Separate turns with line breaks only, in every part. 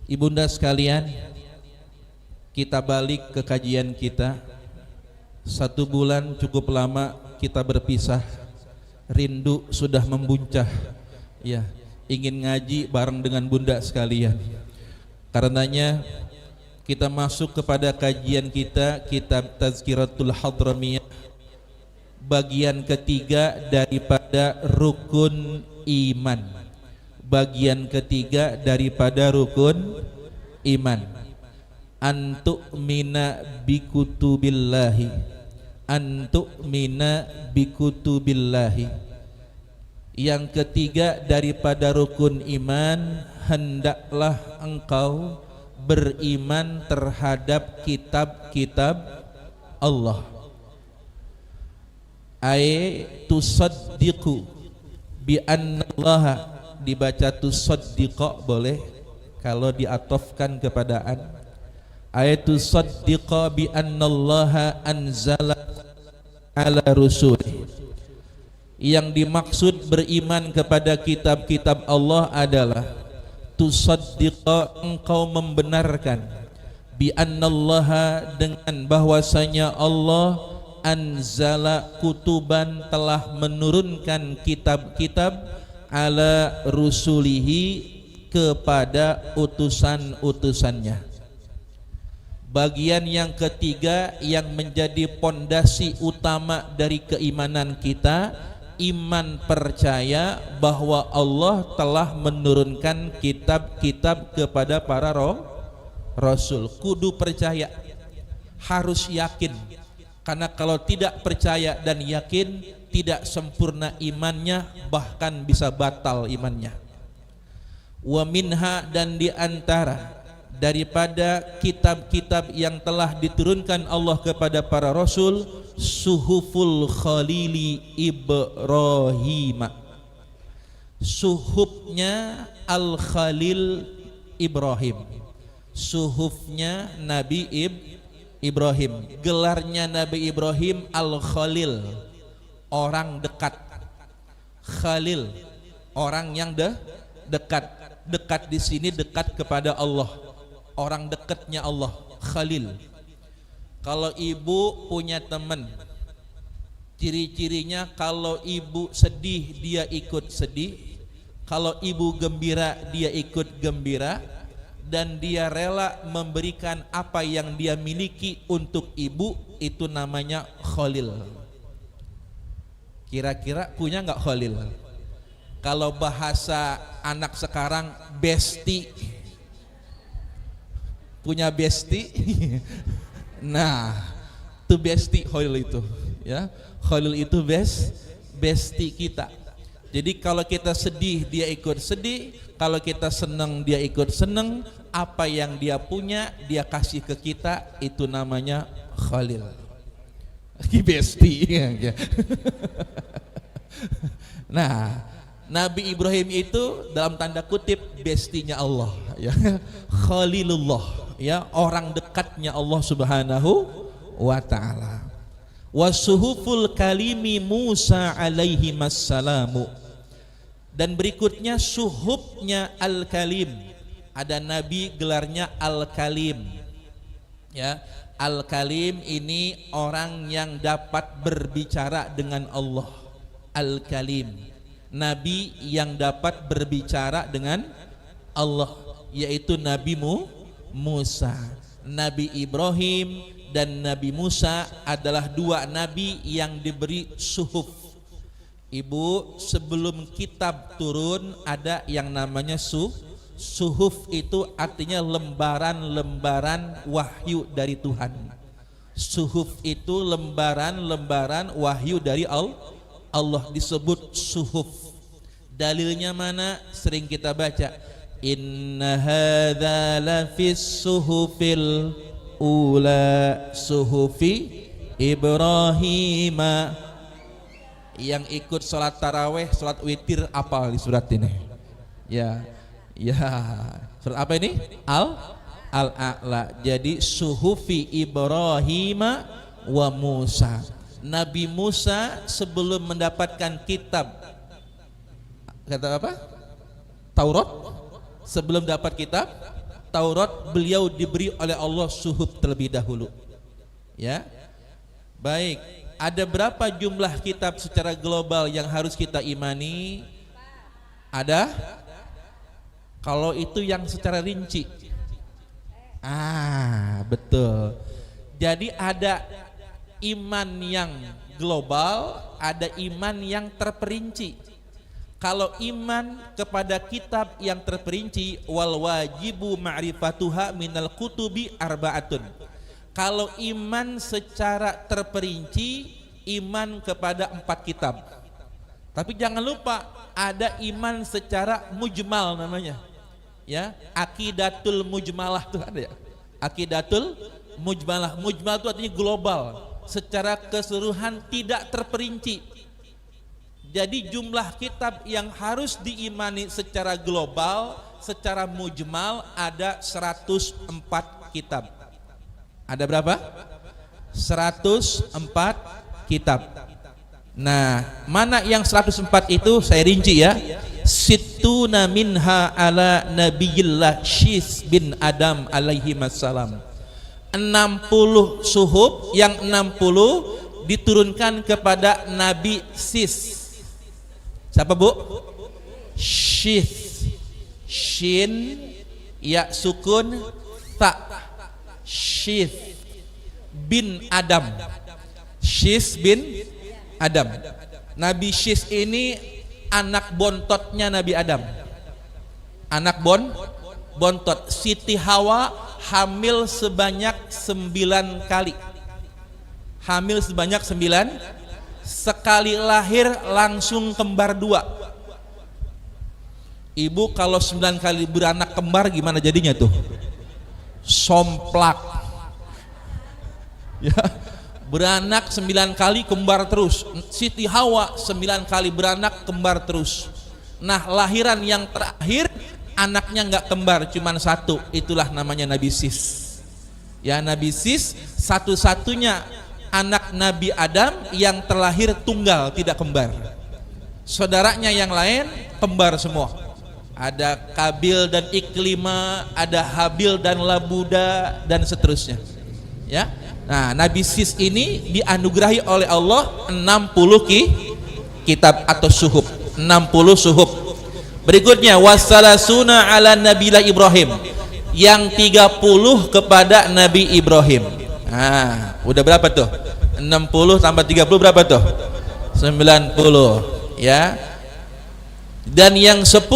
Ibunda sekalian, kita balik ke kajian kita. 1 bulan cukup lama kita berpisah. Rindu sudah membuncah. Ya, ingin ngaji bareng dengan bunda sekalian. Karenanya kita masuk kepada kajian kita, kitab Tazkiratul Hadramiyah, bagian ketiga daripada rukun iman. Bagian ketiga daripada rukun iman. Antu'mina bikutubillahi. Antu'mina bikutubillahi. Yang ketiga daripada rukun iman, hendaklah engkau beriman terhadap kitab-kitab Allah. Ay tusaddiqu bi annallaha, dibaca tusaddiqa boleh kalau diatofkan kepada an. Ayatu saddiqa bi annallaha anzala ala rusuli. Yang dimaksud beriman kepada kitab-kitab Allah adalah tusaddiqa, engkau membenarkan, bi annallaha, dengan bahwasanya Allah anzala kutuban, telah menurunkan kitab-kitab, ala rusulihi, kepada utusan-utusannya. Bagian yang ketiga yang menjadi pondasi utama dari keimanan kita, iman percaya bahwa Allah telah menurunkan kitab-kitab kepada para rasul. Kudu percaya, harus yakin, karena kalau tidak percaya dan yakin, tidak sempurna imannya, bahkan bisa batal imannya. Wa minha, dan diantara daripada kitab-kitab yang telah diturunkan Allah kepada para rasul, suhuful khalili Ibrahim. Suhufnya Al-Khalil Ibrahim. Suhufnya Nabi Ibrahim. Gelarnya Nabi Ibrahim Al-Khalil, orang dekat. Khalil, orang yang dekat. Dekat di sini dekat kepada Allah, orang dekatnya Allah, Khalil. Kalau ibu punya teman, ciri-cirinya kalau ibu sedih dia ikut sedih, kalau ibu gembira dia ikut gembira, dan dia rela memberikan apa yang dia miliki untuk ibu, itu namanya Khalil. Kira-kira punya nggak Khalil? Kalau bahasa anak sekarang, besti. Punya besti? Nah, itu besti Khalil itu, ya. Khalil itu besti kita. Jadi kalau kita sedih dia ikut sedih, kalau kita senang dia ikut senang, apa yang dia punya dia kasih ke kita, itu namanya Khalil. Besti. Nah, Nabi Ibrahim itu dalam tanda kutip bestinya Allah, ya. Khalilullah, ya, orang dekatnya Allah Subhanahu wa taala. Wasuhuful kalimi Musa alaihi massalamu. Dan berikutnya suhufnya Al-Kalim. Ada nabi gelarnya Al-Kalim. Ya, Al-Kalim ini orang yang dapat berbicara dengan Allah. Al-Kalim, nabi yang dapat berbicara dengan Allah, yaitu Nabi Musa. Nabi Ibrahim dan Nabi Musa adalah dua nabi yang diberi suhuf. Ibu, sebelum kitab turun ada yang namanya suhuf, itu artinya lembaran-lembaran wahyu dari Tuhan. Suhuf itu lembaran-lembaran wahyu dari Allah, disebut suhuf. Dalilnya mana? Sering kita baca, inna hadza lafis suhufil ula suhufi Ibrahima. Yang ikut sholat taraweh, sholat witir, apal di surat ini? Ya, surat apa ini? Al-A'la. Jadi suhufi Ibrahima wa Musa. Nabi Musa sebelum mendapatkan kitab kata apa? Taurat. Sebelum dapat kitab Taurat, beliau diberi oleh Allah suhuf terlebih dahulu. Ya. Baik, ada berapa jumlah kitab secara global yang harus kita imani? Ada? Kalau itu yang secara rinci. Betul. Jadi ada iman yang global, ada iman yang terperinci. Kalau iman kepada kitab yang terperinci, wal wajibu ma'rifatuha minal kutubi arba'atun. Kalau iman secara terperinci, iman kepada 4 kitab. Tapi jangan lupa ada iman secara mujmal namanya. Ya, akidatul mujmalah tuh ada ya. Akidatul mujmalah. Mujmal itu artinya global, secara keseluruhan tidak terperinci. Jadi jumlah kitab yang harus diimani secara global, secara mujmal ada 104 kitab. Ada berapa? 104 kitab. Nah, mana yang 104 itu saya rinci ya. Sittuna minha ala nabiyillah Syis bin Adam alaihi wassalam. 60 suhuf, yang 60 diturunkan kepada Nabi Sis. Siapa bu? Syis. Shin ya sukun ta. Syis bin Adam. Syis bin Adam. Nabi Syis ini anak bontotnya Nabi Adam. Anak bontot. Siti Hawa hamil sebanyak 9 kali. Hamil sebanyak 9. Sekali lahir langsung kembar 2. Ibu kalau 9 kali beranak kembar gimana jadinya tuh? Somplak. Ya, beranak 9 kali kembar terus. Siti Hawa 9 kali beranak kembar terus. Nah, lahiran yang terakhir anaknya nggak kembar, cuman 1. Itulah namanya Nabi Sis. Ya, Nabi Sis satu-satunya anak Nabi Adam yang terlahir tunggal, tidak kembar. Saudaranya yang lain kembar semua. Ada Kabil dan Iklima, ada Habil dan Labuda, dan seterusnya. Ya. Nah, Nabi Sis ini dianugerahi oleh Allah 60 kitab atau suhuf. 60 suhuf. Berikutnya wassalasuna ala nabiyillah Ibrahim. Yang 30 kepada Nabi Ibrahim. Udah berapa tuh? 60 tambah 30 berapa tuh? 90 ya. Dan yang 10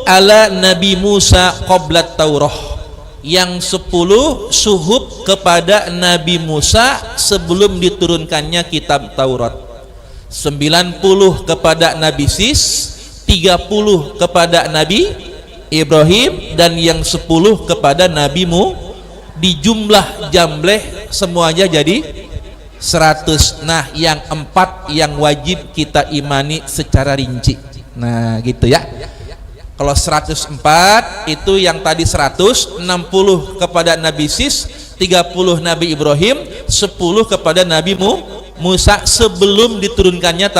ala Nabi Musa qablat Taurah. Yang 10 suhuf kepada Nabi Musa sebelum diturunkannya kitab Taurat. 90 kepada Nabi Sis, 30 kepada Nabi Ibrahim, dan yang 10 kepada Nabi Mu. Di jumlah jamleh semuanya jadi 100. Nah, yang 4 yang wajib kita imani secara rinci. Nah, gitu ya. Kalau 104 itu yang tadi 100, 60 kepada Nabi Sis, 30 Nabi Ibrahim, 10 kepada Nabi Musa sebelum diturunkannya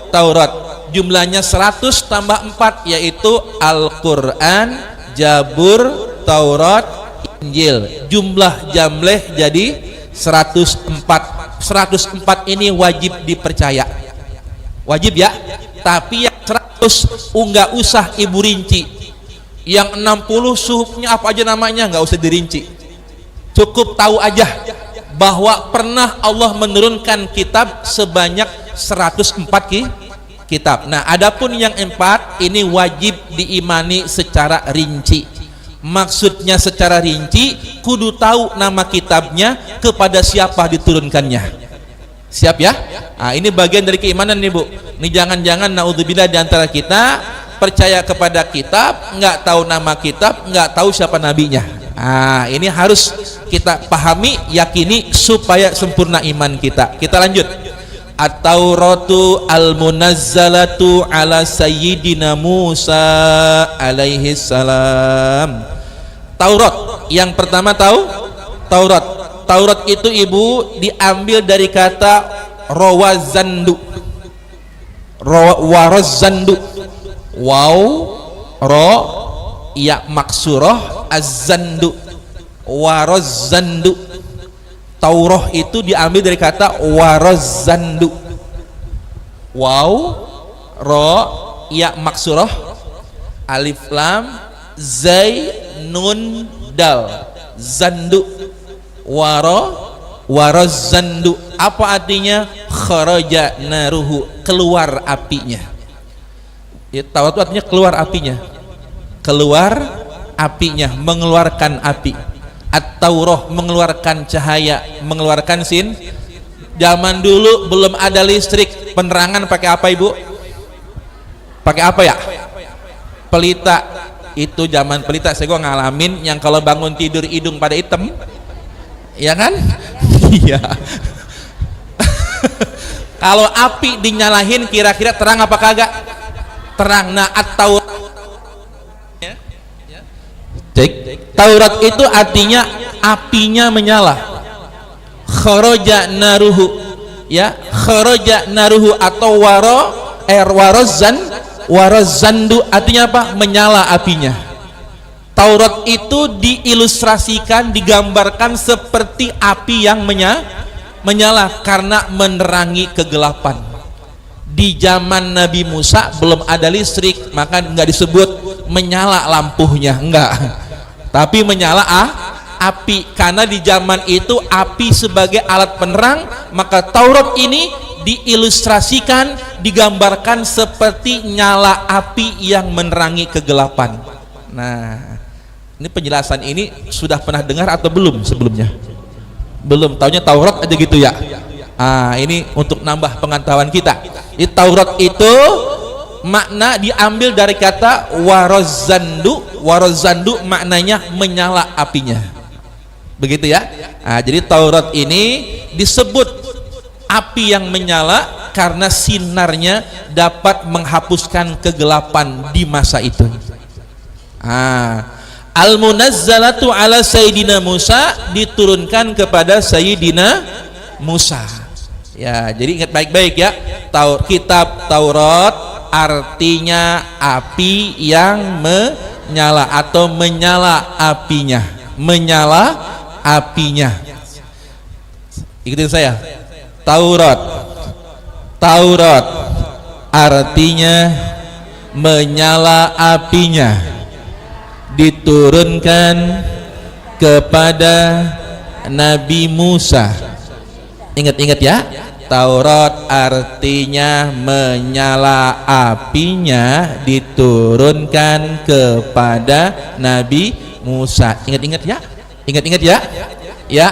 Taurat. Jumlahnya 100 tambah 4 yaitu Al-Qur'an, Zabur, Taurat, Injil. Jumlah jamleh jadi 104. 104 ini wajib dipercaya. Wajib ya. Tapi yang 100 enggak usah ibu rinci. Yang 60 suhufnya apa aja namanya enggak usah dirinci. Cukup tahu aja bahwa pernah Allah menurunkan kitab sebanyak 104 kitab. Nah, adapun yang 4 ini wajib diimani secara rinci. Maksudnya secara rinci, kudu tahu nama kitabnya, kepada siapa diturunkannya. Siap ya? Nah, ini bagian dari keimanan nih Bu. Ini jangan-jangan naudzubillah di antara kita percaya kepada kitab, nggak tahu nama kitab, nggak tahu siapa nabinya. Nah, ini harus kita pahami, yakini supaya sempurna iman kita. Kita lanjut. At-Tauratu al-munazzalatu ala sayyidina Musa alaihi salam. Taurat yang pertama Taurat. Taurat itu ibu diambil dari kata rawazandu. Warazandu. waw ro ya maksurah az-zandu waroz-zandu. Taurah itu diambil dari kata waroz-zandu. Waw ro ya maksurah alif lam zai nun dal zandu waroz zandu. Apa artinya? Kharaja naruhu, keluar apinya. Ya, Taurat itu artinya keluar apinya, keluar apinya, mengeluarkan api. At-Taurah mengeluarkan cahaya, mengeluarkan sin. Zaman dulu belum ada listrik, penerangan pakai apa ibu? Pakai apa ya? Pelita. Itu zaman pelita saya gua ngalamin yang kalau bangun tidur hidung pada hitam, ya kan? Iya. Kalau api dinyalahin kira-kira terang apa kagak? Terang. Nah, Taurat itu artinya apinya menyala. Kharaja naruhu, ya, kharaja naruhu atau warozandu artinya apa? Menyala apinya. Taurat itu diilustrasikan, digambarkan seperti api yang menyala karena menerangi kegelapan. Di zaman Nabi Musa belum ada listrik, maka nggak disebut menyala lampunya, enggak, tapi menyala api, karena di zaman itu api sebagai alat penerang. Maka Taurat ini diilustrasikan, digambarkan seperti nyala api yang menerangi kegelapan. Nah, ini penjelasan ini sudah pernah dengar atau belum sebelumnya? Belum, taunya Taurat aja gitu ya. Ini untuk nambah pengetahuan kita. Taurat itu makna diambil dari kata warozandu. Warozandu maknanya menyala apinya, begitu ya. Jadi Taurat ini disebut api yang menyala karena sinarnya dapat menghapuskan kegelapan di masa itu. Al-munazzalatu ala Sayyidina Musa, diturunkan kepada Sayyidina Musa. Ya, jadi ingat baik-baik ya. Kitab Taurat artinya api yang menyala atau menyala apinya, menyala apinya. Ikutin saya. Taurat artinya menyala apinya, diturunkan kepada Nabi Musa. Ingat-ingat ya, Taurat artinya menyala apinya, diturunkan kepada Nabi Musa. Ingat-ingat ya, ingat-ingat ya. Ya,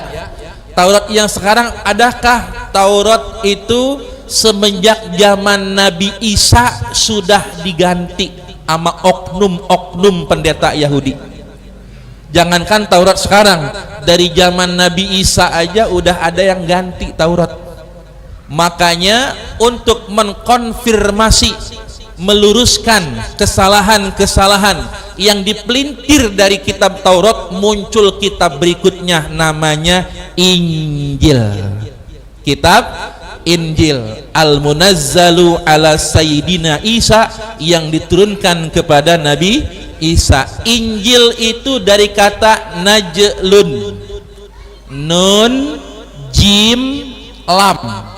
Taurat yang sekarang, adakah Taurat itu semenjak zaman Nabi Isa sudah diganti sama oknum-oknum pendeta Yahudi? Jangankan Taurat sekarang, dari zaman Nabi Isa aja udah ada yang ganti Taurat. Makanya untuk mengkonfirmasi, meluruskan kesalahan-kesalahan yang dipelintir dari kitab Taurat, muncul kitab berikutnya namanya Injil. Kitab Injil, Al-Munazzalu ala Sayyidina Isa, yang diturunkan kepada Nabi Isa. Injil itu dari kata najlun, nun jim lam.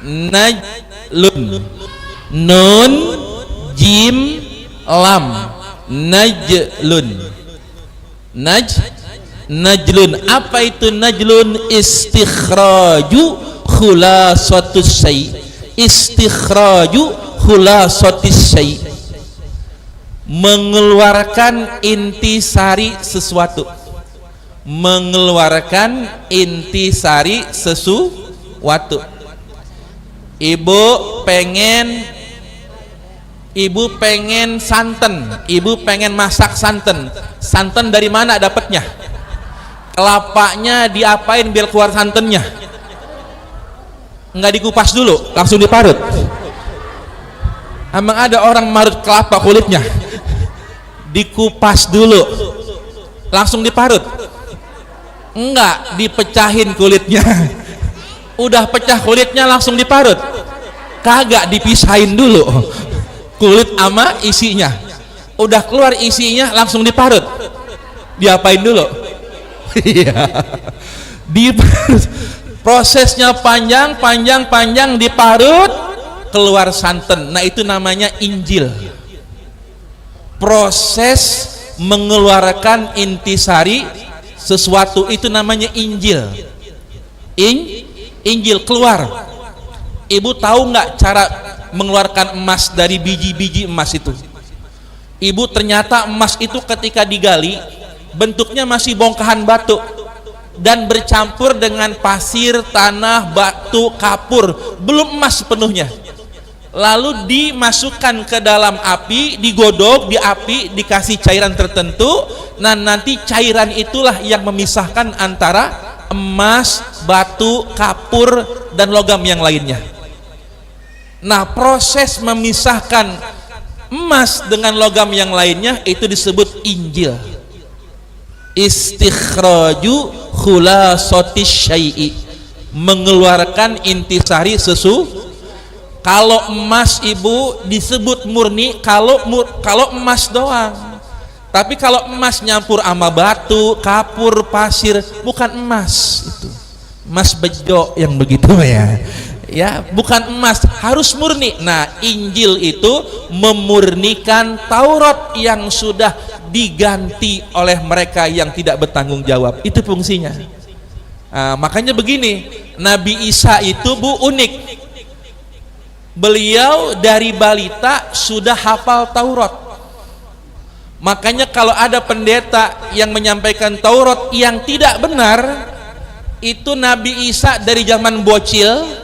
Najlun, nun jim lam, najlun. Najlun, apa itu najlun? Istikhraju khulasatus syai'. Istikhraju khulasatus syai', mengeluarkan intisari sesuatu, mengeluarkan intisari sesuatu. Ibu pengen santan, ibu pengen masak santan. Santan dari mana dapatnya? Kelapanya diapain biar keluar santannya? Nggak dikupas dulu, langsung diparut. Emang ada orang marut kelapa kulitnya? Dikupas dulu, langsung diparut? Enggak, dipecahin kulitnya. Udah pecah kulitnya langsung diparut? Kagak, dipisahin dulu. kulit ama isinya. Udah keluar isinya langsung diparut. Diapain dulu? Iya. Prosesnya panjang diparut, keluar santan. Nah, itu namanya Injil. Proses mengeluarkan intisari sesuatu itu namanya Injil. Injil keluar. Ibu tahu nggak cara mengeluarkan emas dari biji-biji emas itu? Ibu, ternyata emas itu ketika digali bentuknya masih bongkahan batu dan bercampur dengan pasir, tanah, batu, kapur, belum emas sepenuhnya. Lalu dimasukkan ke dalam api, digodok di api, dikasih cairan tertentu. Nah, nanti cairan itulah yang memisahkan antara emas, batu, kapur, dan logam yang lainnya. Nah, proses memisahkan emas dengan logam yang lainnya itu disebut Injil. Istikhraju khulasatis syai'i, mengeluarkan intisari sesuatu. Kalau emas, Ibu, disebut murni kalau emas doang. Tapi kalau emas nyampur sama batu, kapur, pasir, bukan emas itu. Emas bejo yang begitu ya. Ya, bukan emas, harus murni. Nah, Injil itu memurnikan Taurat yang sudah diganti oleh mereka yang tidak bertanggung jawab. Itu fungsinya. Nah, makanya begini, Nabi Isa itu, Bu, unik. Beliau dari balita sudah hafal Taurat. Makanya kalau ada pendeta yang menyampaikan Taurat yang tidak benar, itu Nabi Isa dari zaman bocil,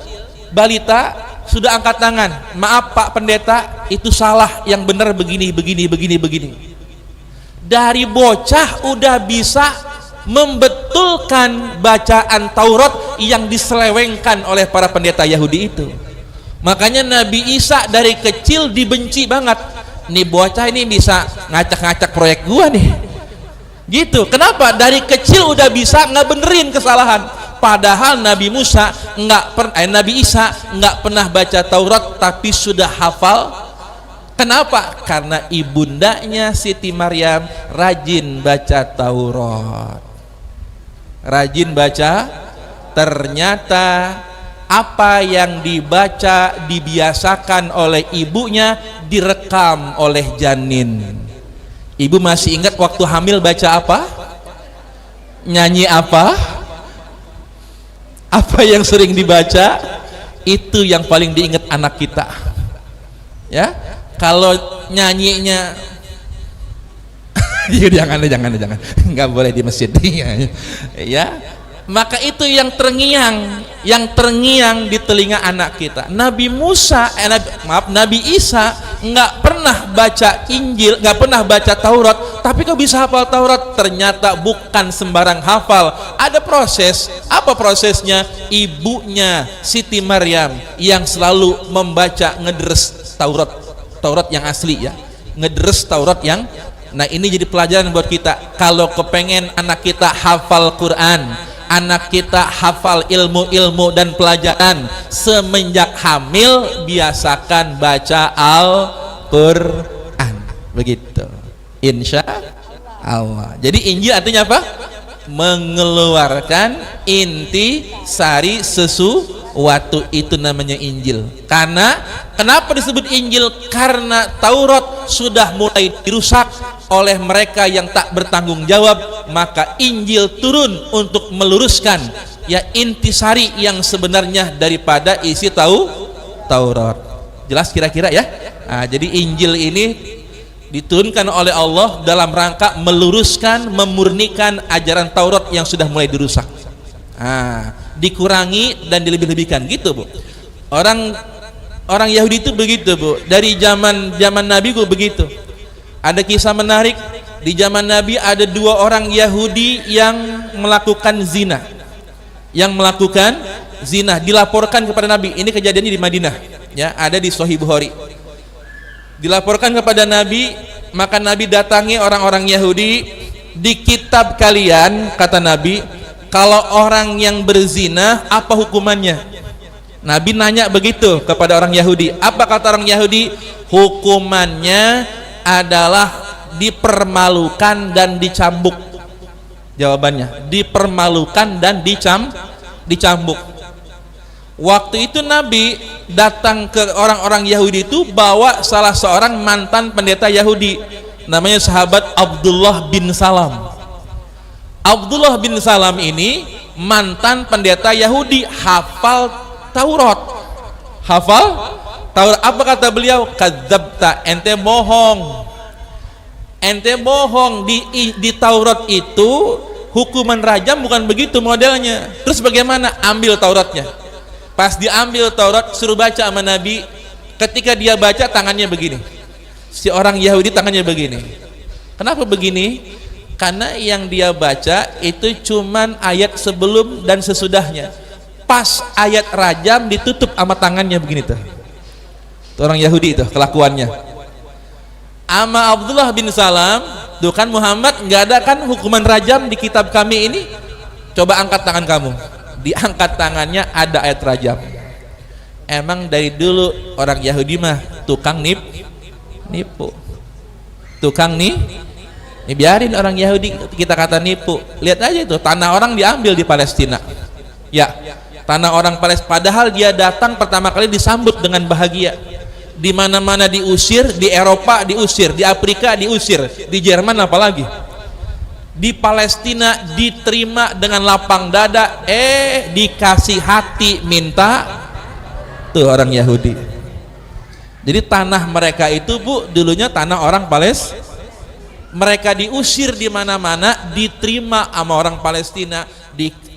balita, sudah angkat tangan. Maaf Pak Pendeta, itu salah, yang benar begini. Dari bocah udah bisa membetulkan bacaan Taurat yang diselewengkan oleh para pendeta Yahudi itu. Makanya Nabi Isa dari kecil dibenci banget. Nih bocah ini bisa ngacak-ngacak proyek gua nih. Gitu. Kenapa? Dari kecil udah bisa ngebenerin kesalahan. Padahal Nabi Isa nggak pernah baca Taurat tapi sudah hafal. Kenapa? Karena ibundanya Siti Maryam rajin baca Taurat. Rajin baca, ternyata apa yang dibaca dibiasakan oleh ibunya direkam oleh janin. Ibu masih ingat waktu hamil baca apa? Nyanyi apa? Apa yang sering dibaca? Itu yang paling diingat anak kita. Ya, kalau nyanyinya jangan, nggak boleh di masjid. Ya, maka itu yang terngiang di telinga anak kita. Nabi Isa nggak pernah baca Injil, nggak pernah baca Taurat, tapi kok bisa hafal Taurat? Ternyata bukan sembarang hafal, ada proses. Apa prosesnya? Ibunya Siti Maryam yang selalu membaca, ngederes Taurat yang asli ya, ngederes Taurat yang. Nah, ini jadi pelajaran buat kita. Kalau kepengen anak kita hafal Quran, anak kita hafal ilmu-ilmu dan pelajaran, semenjak hamil biasakan baca Al-Quran. Begitu, insya Allah. Jadi Injil artinya apa? Mengeluarkan inti sari sesuatu, itu namanya Injil. Karena kenapa disebut Injil? Karena Taurat sudah mulai dirusak oleh mereka yang tak bertanggung jawab, maka Injil turun untuk meluruskan ya intisari yang sebenarnya daripada isi Taurat. Jelas kira-kira ya? Nah, jadi Injil ini diturunkan oleh Allah dalam rangka meluruskan, memurnikan ajaran Taurat yang sudah mulai dirusak. Nah, dikurangi dan dilebih-lebihkan gitu, Bu. Orang Yahudi itu begitu, Bu. Dari zaman Nabi Bu begitu. Ada kisah menarik, di zaman Nabi ada 2 orang Yahudi yang melakukan zina. Dilaporkan kepada Nabi. Ini kejadiannya di Madinah, ya, ada di Sahih Bukhari. Dilaporkan kepada Nabi, maka Nabi datangi orang-orang Yahudi. Di kitab kalian, kata Nabi, kalau orang yang berzina apa hukumannya? Nabi nanya begitu kepada orang Yahudi. Apa kata orang Yahudi? Hukumannya adalah dipermalukan dan dicambuk. Jawabannya, dipermalukan dan dicambuk. Waktu itu Nabi datang ke orang-orang Yahudi itu bawa salah seorang mantan pendeta Yahudi, namanya sahabat Abdullah bin Salam. Abdullah bin Salam ini mantan pendeta Yahudi, hafal Taurat. Apa kata beliau? Kadzabta, ente bohong. Ente bohong. Di Taurat itu hukuman rajam bukan begitu modelnya. Terus bagaimana? Ambil Tauratnya. Pas diambil Taurat, suruh baca sama Nabi. Ketika dia baca, tangannya begini. Si orang Yahudi tangannya begini. Kenapa begini? Karena yang dia baca itu cuman ayat sebelum dan sesudahnya. Pas ayat rajam ditutup sama tangannya begini tuh. Itu orang Yahudi itu kelakuannya. Ama Abdullah bin Salam, tuh kan Muhammad, nggak ada kan hukuman rajam di kitab kami ini? Coba angkat tangan kamu. Diangkat tangannya, ada ayat rajam. Emang dari dulu orang Yahudi mah tukang nipu. Tukang nih biarin orang Yahudi kita kata nipu. Lihat aja itu, tanah orang diambil di Palestina. Ya, tanah orang Palestina, padahal dia datang pertama kali disambut dengan bahagia. Di mana-mana diusir, di Eropa diusir, di Afrika diusir, di Jerman apalagi. Di Palestina diterima dengan lapang dada, dikasih hati minta. Tuh orang Yahudi. Jadi tanah mereka itu, Bu, dulunya tanah orang Palestina. Mereka diusir di mana-mana, diterima sama orang Palestina,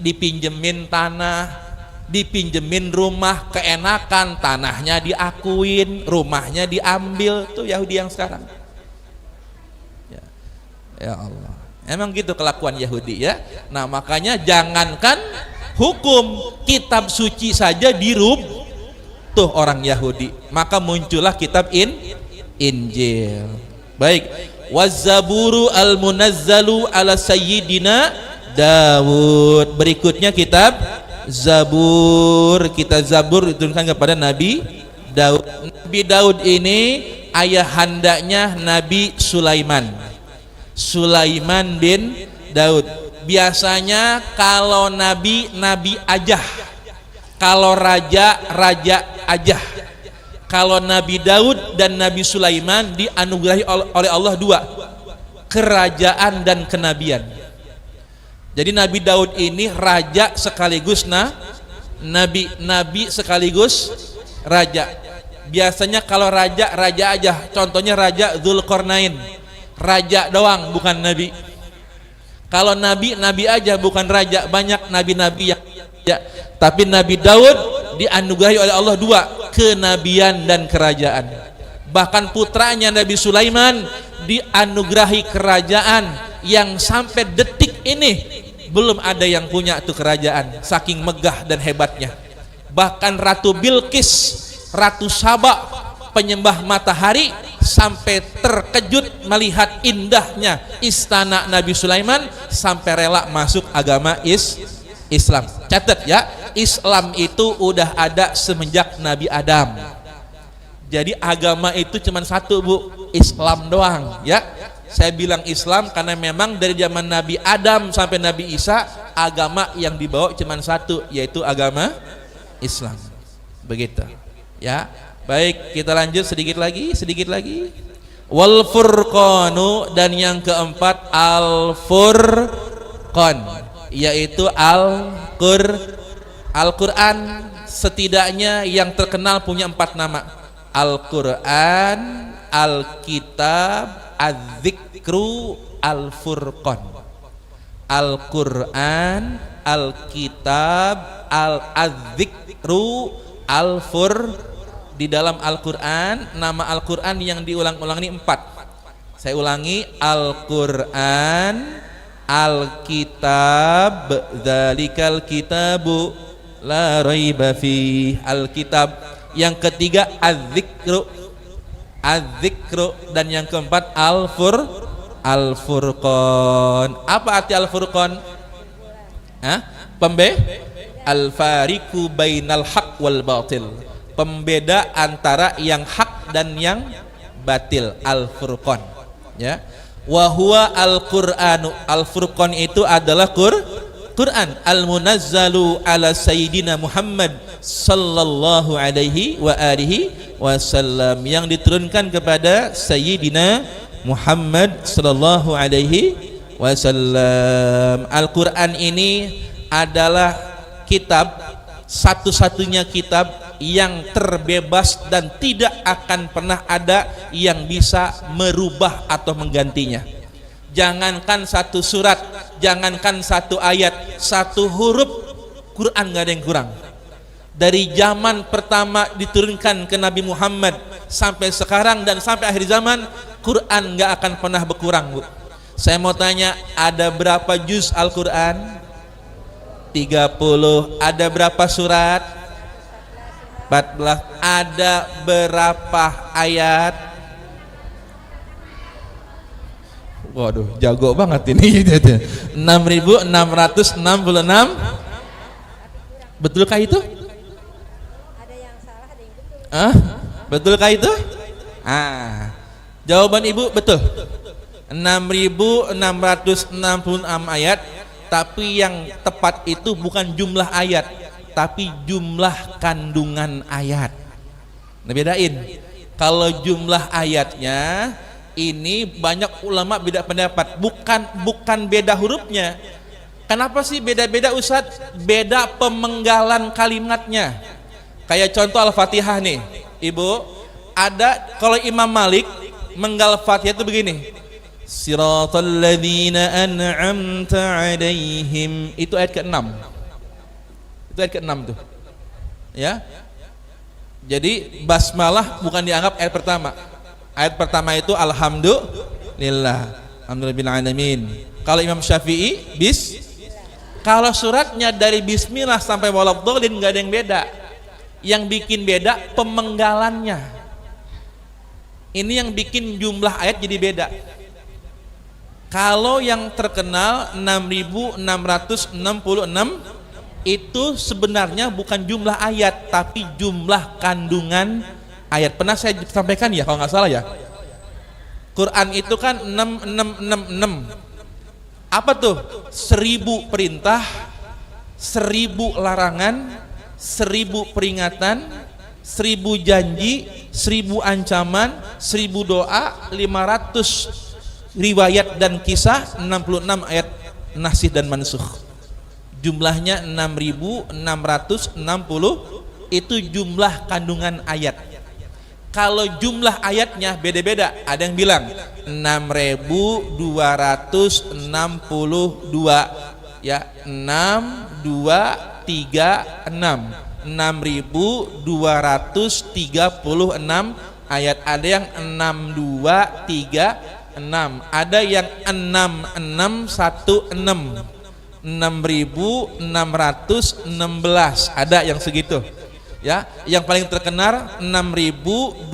dipinjemin tanah, dipinjemin rumah, keenakan, tanahnya diakuin, rumahnya diambil. Tuh Yahudi yang sekarang. Ya Allah, emang gitu kelakuan Yahudi ya. Nah makanya jangankan hukum, kitab suci saja tuh orang Yahudi. Maka muncullah kitab Injil. Baik, waz-zaburu al-munazzalu ala sayyidina Daud. Berikutnya kitab Zabur. Kitab Zabur diturunkan kepada Nabi Daud. Nabi Daud ini ayahandanya Nabi Sulaiman. Sulaiman bin Daud. Biasanya kalau nabi aja, kalau raja aja. Kalau Nabi Daud dan Nabi Sulaiman dianugerahi oleh Allah dua, kerajaan dan kenabian. Jadi Nabi Daud ini raja sekaligus nabi sekaligus raja. Biasanya kalau raja aja, contohnya Raja Dzulqarnain, raja doang bukan nabi. Kalau nabi aja bukan raja, banyak nabi-nabi yang ya. Tapi Nabi Daud dianugerahi oleh Allah dua, kenabian dan kerajaan. Bahkan putranya Nabi Sulaiman dianugerahi kerajaan yang sampai detik ini belum ada yang punya itu kerajaan, saking megah dan hebatnya. Bahkan Ratu Bilqis, Ratu Saba, penyembah matahari, sampai terkejut melihat indahnya istana Nabi Sulaiman, sampai rela masuk agama Islam. Catat ya, Islam itu udah ada semenjak Nabi Adam. Jadi agama itu cuma satu, Bu, Islam doang ya. Saya bilang Islam karena memang dari zaman Nabi Adam sampai Nabi Isa agama yang dibawa cuma satu, yaitu agama Islam. Begitu ya. Baik, kita lanjut sedikit lagi. Wal furqanu, dan yang keempat al furqan, yaitu Al-Quran. Setidaknya yang terkenal punya 4 nama: Al-Quran, Al-Kitab, Az-Zikru, Al-Furqan. Al-Quran, Al-Kitab, Az-Zikru, Al-Furqan. Di dalam Al-Quran, nama Al-Quran yang diulang-ulang ini 4. Saya ulangi: Al-Quran, Al-Kitab, Dzalikal Kitabu la raiba fi. Al-Kitab. Yang ketiga Az-Zikru, dan yang keempat Al-Furqan. Apa arti Al-Furqan? Al-fariqu bainal haq wal batil, pembeda antara yang hak dan yang batil. Al-Furqan, ya. Wa huwa al-Qur'anu, al-Furqan itu adalah Quran al-munazzalu ala sayyidina Muhammad sallallahu alaihi wa alihi wasallam, yang diturunkan kepada sayyidina Muhammad sallallahu alaihi wasallam. Al-Qur'an ini adalah kitab, satu-satunya kitab yang terbebas dan tidak akan pernah ada yang bisa merubah atau menggantinya. Jangankan satu surat, jangankan satu ayat, satu huruf Quran gak ada yang kurang. Dari zaman pertama diturunkan ke Nabi Muhammad sampai sekarang dan sampai akhir zaman, Quran gak akan pernah berkurang, Bu. Saya mau tanya, ada berapa juz Al-Quran? 30. Ada berapa surat? 14. Ada berapa ayat? Waduh, jago banget ini. 6.666. Betulkah itu?
Ada yang salah, ada yang betul.
Betulkah itu? Jawaban Ibu betul. 6.666 ayat, tapi yang tepat itu bukan jumlah ayat, tapi jumlah kandungan ayat. Nah, bedain. Kalau jumlah ayatnya ini banyak ulama beda pendapat, bukan beda hurufnya. Kenapa sih beda-beda, Ustadz? Beda pemenggalan kalimatnya. Kayak contoh Al-Fatihah nih, Ibu. Ada, kalau Imam Malik menggal Fatihah itu begini. Siratal ladzina an'amta 'alaihim. Itu ayat ke-6. Itu ayat ke-6 tuh. Ya. Jadi basmalah bukan dianggap ayat pertama. Ayat pertama itu alhamdulillah, alhamdulillahil alamin. Kalau Imam Syafi'i kalau suratnya dari bismillah sampai waladhdallin enggak ada yang beda. Yang bikin beda pemenggalannya. Ini yang bikin jumlah ayat jadi beda. Kalau yang terkenal 6.666 itu sebenarnya bukan jumlah ayat, tapi jumlah kandungan ayat. Pernah saya sampaikan ya kalau nggak salah ya. Quran itu kan 6666. Apa tuh? 1000 perintah, 1000 larangan, 1000 peringatan, 1000 janji, 1000 ancaman, 1000 doa, 500 riwayat dan kisah, 66 ayat nasih dan mansukh. Jumlahnya 6.660, itu jumlah kandungan ayat. Kalau jumlah ayatnya beda-beda. Ada yang bilang 6.262, ya, 6236, 6.236 ayat. Ada yang 6236, ada yang 6616, 6.616, ada yang segitu. Ya, yang paling terkenal 6.236.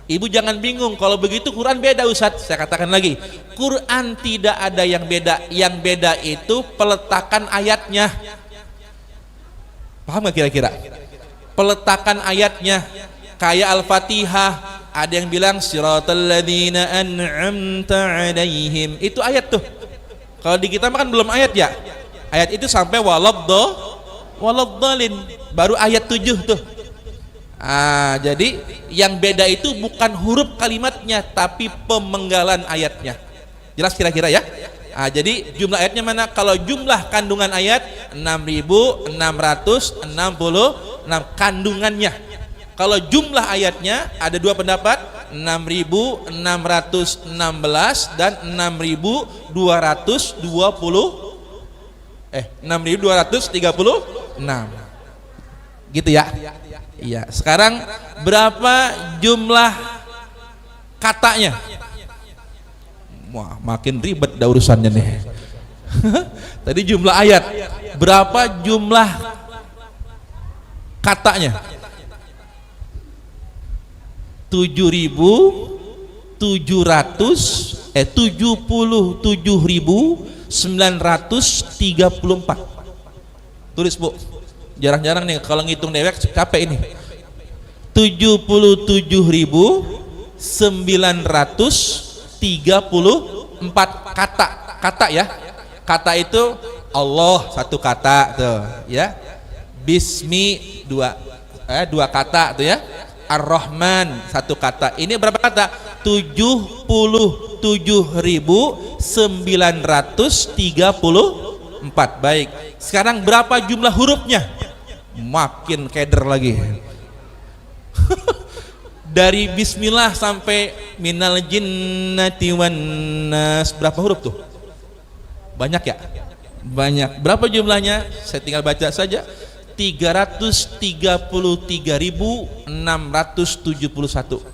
Ibu jangan bingung kalau begitu Quran beda, Ustadz. Saya katakan lagi, Quran tidak ada yang beda. Yang beda itu peletakan ayatnya. Paham gak kira-kira? Peletakan ayatnya. Kayak Al-Fatihah, ada yang bilang siratal ladzina an'amta 'alaihim. Itu ayat tuh. Kalau di kita kan belum ayat ya. Ayat itu sampai waladhdallin, baru ayat 7 tuh. Jadi yang beda itu bukan huruf kalimatnya, tapi pemenggalan ayatnya. Jelas kira-kira ya? Jadi jumlah ayatnya mana? Kalau jumlah kandungan ayat 6.666 kandungannya. Kalau jumlah ayatnya ada dua pendapat, 6.616 dan 6.236. Gitu ya? Iya. Sekarang berapa jumlah katanya? Wah, makin ribet dah urusannya nih. Tadi jumlah ayat. Berapa jumlah katanya? 77.999 Tulis Bu, jarang-jarang nih kalau ngitung dewek capek ini. 77.934 kata ya. Kata itu Allah satu kata tuh ya. Bismi dua kata tuh ya. Ar-Rahman satu kata. Ini berapa kata? 77.934. Baik. Sekarang berapa jumlah hurufnya? Makin keder lagi. Dari bismillah sampai minal jinnati wan nas, berapa huruf tuh? Banyak ya? Banyak. Berapa jumlahnya? Saya tinggal baca saja. 333.671.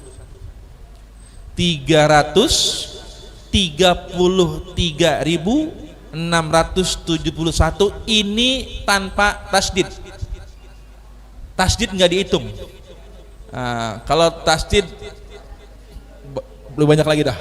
333.671 ini tanpa tasdid. Tasdid nggak dihitung. Nah, kalau tasdid lebih banyak lagi dah.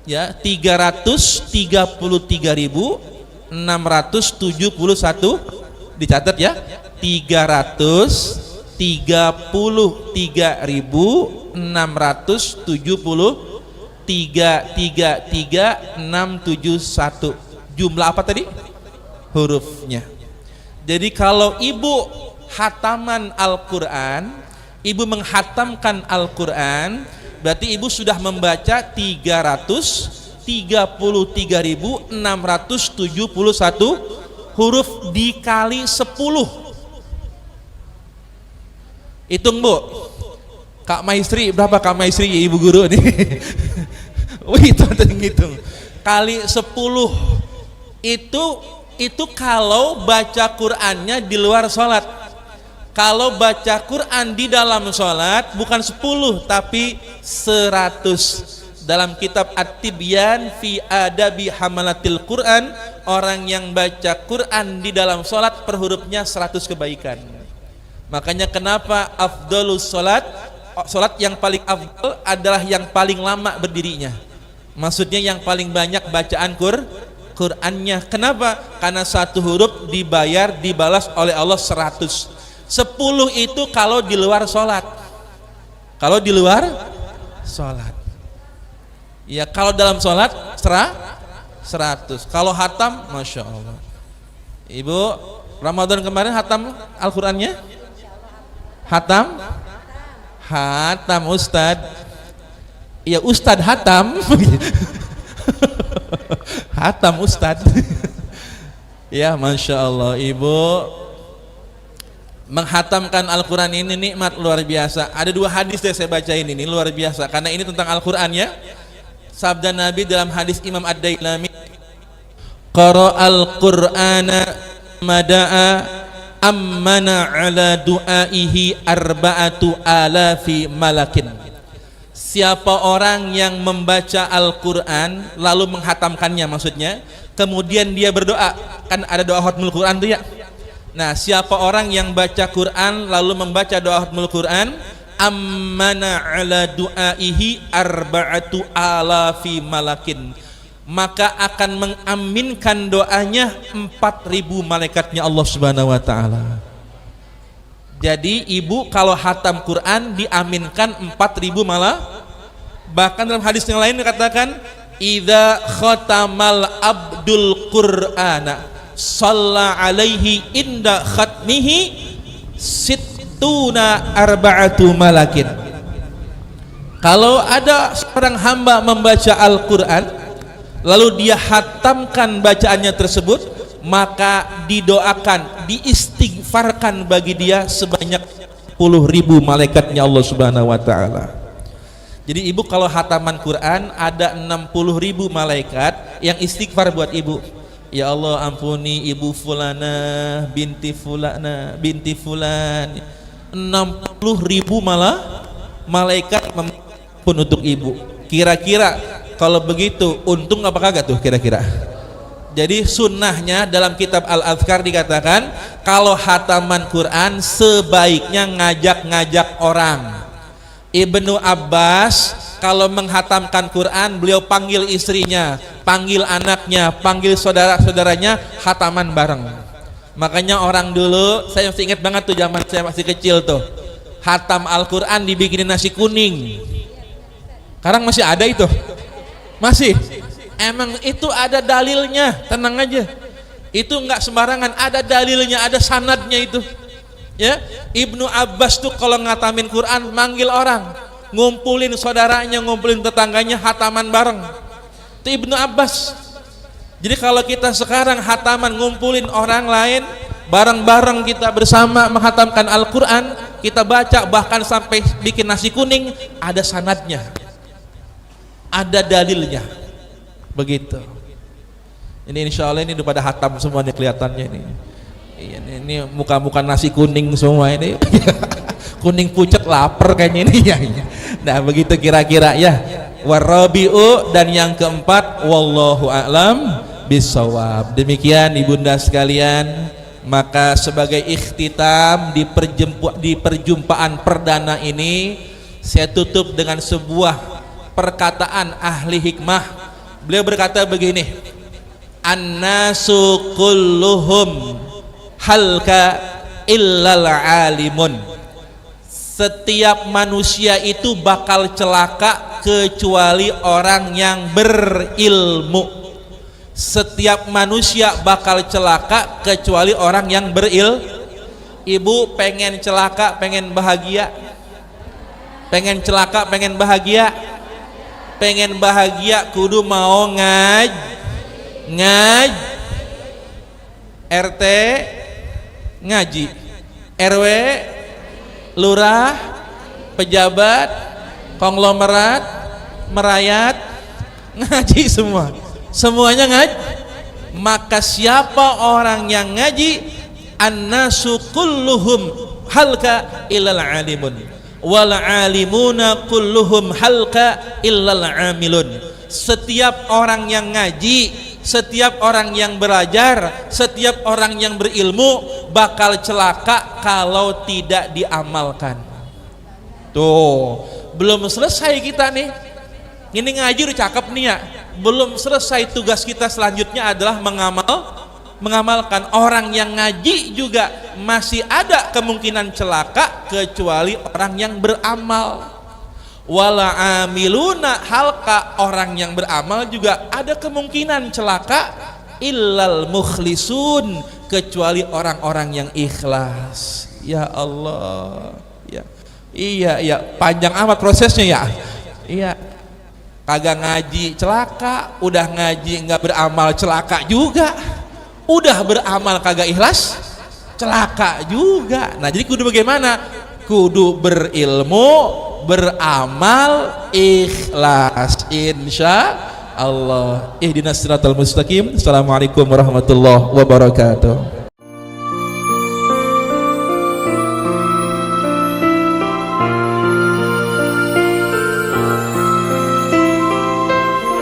Ya, 333.671 dicatat ya. 333.671 jumlah apa tadi? Hurufnya. Jadi kalau ibu hataman Al-Quran, ibu menghatamkan Al-Quran, berarti ibu sudah membaca 333.671 huruf dikali 10. Hitung Bu, Kak Maistri berapa? Kak Maistri ibu guru nih. Wih, itu ngitung kali 10 itu kalau baca Qur'annya di luar sholat. Kalau baca Quran di dalam sholat bukan 10 tapi 100. Dalam kitab At-Tibyan fi Adabi Hamalatil Quran, orang yang baca Quran di dalam sholat per hurufnya 100 kebaikan. Makanya kenapa afdalus sholat, sholat yang paling afdal adalah yang paling lama berdirinya. Maksudnya yang paling banyak bacaan Qur'annya. Kenapa? Karena satu huruf dibalas oleh Allah 100. 10 itu kalau di luar sholat. Kalau di luar sholat, ya, kalau dalam sholat 100. Kalau hatam, Masya Allah. Ibu Ramadan kemarin hatam Al-Qurannya? Hatam Ustad. Ya Ustad hatam. Hatam Ustad. Ya Masya Allah. Ibu menghatamkan Al-Quran ini nikmat luar biasa. Ada 2 hadis yang saya baca ini luar biasa karena ini tentang Al-Quran ya. Sabda Nabi dalam hadis Imam Ad-Dailami, qara'al Qur'ana mada'a ammana ala du'aihi arba'atu alafi malakin. Siapa orang yang membaca Al-Quran lalu menghatamkannya, maksudnya kemudian dia berdoa, kan ada doa khatmul Quran tuh ya. Nah, siapa orang yang baca Quran lalu membaca doa khatmul Quran, ammana ala du'aihi arba'atu alafi malakin, maka akan mengaminkan doanya 4.000 malaikatnya Allah Subhanahu wa taala. Jadi ibu kalau hatam Quran diaminkan 4.000 malah. Bahkan dalam hadis yang lain dikatakan, idza khatamal abdul qur'ana shalla alaihi inda khatmihi sittuna arba'atu malakin. Kalau ada seorang hamba membaca Al-Quran lalu dia hatamkan bacaannya tersebut, maka didoakan, diistighfarkan bagi dia sebanyak 10.000 malaikatnya Allah Subhanahu wa taala. Jadi ibu kalau hataman Quran ada 60.000 malaikat yang istighfar buat ibu. Ya Allah ampuni ibu fulana binti fulana binti fulan. 60.000 malah malaikat pun untuk ibu. Kira-kira kalau begitu untung apa kagak tuh kira-kira? Jadi sunnahnya dalam kitab Al-Adhkar dikatakan kalau hataman Quran sebaiknya ngajak-ngajak orang. Ibnu Abbas kalau menghatamkan Quran, beliau panggil istrinya, panggil anaknya, panggil saudara-saudaranya, hataman bareng. Makanya orang dulu, saya masih ingat banget tuh zaman saya masih kecil tuh, hatam Al-Quran dibikinin nasi kuning. Sekarang masih ada itu? Masih? Emang itu ada dalilnya, tenang aja. Itu enggak sembarangan, ada dalilnya, ada sanadnya itu. Ya, Ibnu Abbas tuh kalau ngatamin Quran manggil orang, ngumpulin saudaranya, ngumpulin tetangganya, hataman bareng. Itu Ibnu Abbas. Jadi kalau kita sekarang hataman ngumpulin orang lain, bareng-bareng kita bersama menghatamkan Al-Quran, kita baca bahkan sampai bikin nasi kuning, ada sanadnya, ada dalilnya. Begitu. Ini insya Allah ini udah pada hatam semua nih kelihatannya ini. Ini muka-muka nasi kuning semua ini. Kuning pucet lapar kayaknya ini ya. Nah begitu kira-kira ya. Warabi'u, dan yang keempat wallahu a'lam bisawab. Demikian ibunda sekalian, maka sebagai ikhtitam di perjumpaan perdana ini, saya tutup dengan sebuah perkataan ahli hikmah. Beliau berkata begini, annasu kulluhum halka illal alimun. Setiap manusia itu bakal celaka kecuali orang yang berilmu. Setiap manusia bakal celaka kecuali orang yang Ibu pengen celaka, pengen bahagia? Pengen celaka, pengen bahagia? Pengen bahagia kudu mau RT ngaji, RW, lurah, pejabat, konglomerat, merayat, ngaji semua. Semuanya ngaji. Maka siapa orang yang ngaji, annasu kulluhum halka illal alimun wal alimuna kulluhum halka illal amilun. Setiap orang yang ngaji, setiap orang yang belajar, setiap orang yang berilmu bakal celaka kalau tidak diamalkan. Tuh, belum selesai kita nih. Ini ngaji udah cakep nih ya. Belum selesai, tugas kita selanjutnya adalah mengamalkan. Orang yang ngaji juga masih ada kemungkinan celaka kecuali orang yang beramal. Wala amiluna halka, orang yang beramal juga ada kemungkinan celaka illal mukhlisun, kecuali orang-orang yang ikhlas. Ya Allah, ya. Iya, panjang amat prosesnya ya. Iya. Kagak ngaji celaka, udah ngaji nggak beramal celaka juga. Udah beramal kagak ikhlas, celaka juga. Nah, jadi kudu bagaimana? Kudu berilmu, beramal, ikhlas, insya Allah. Ihdinas siratal mustaqim. Assalamualaikum warahmatullahi wabarakatuh.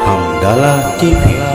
Hamdalah TV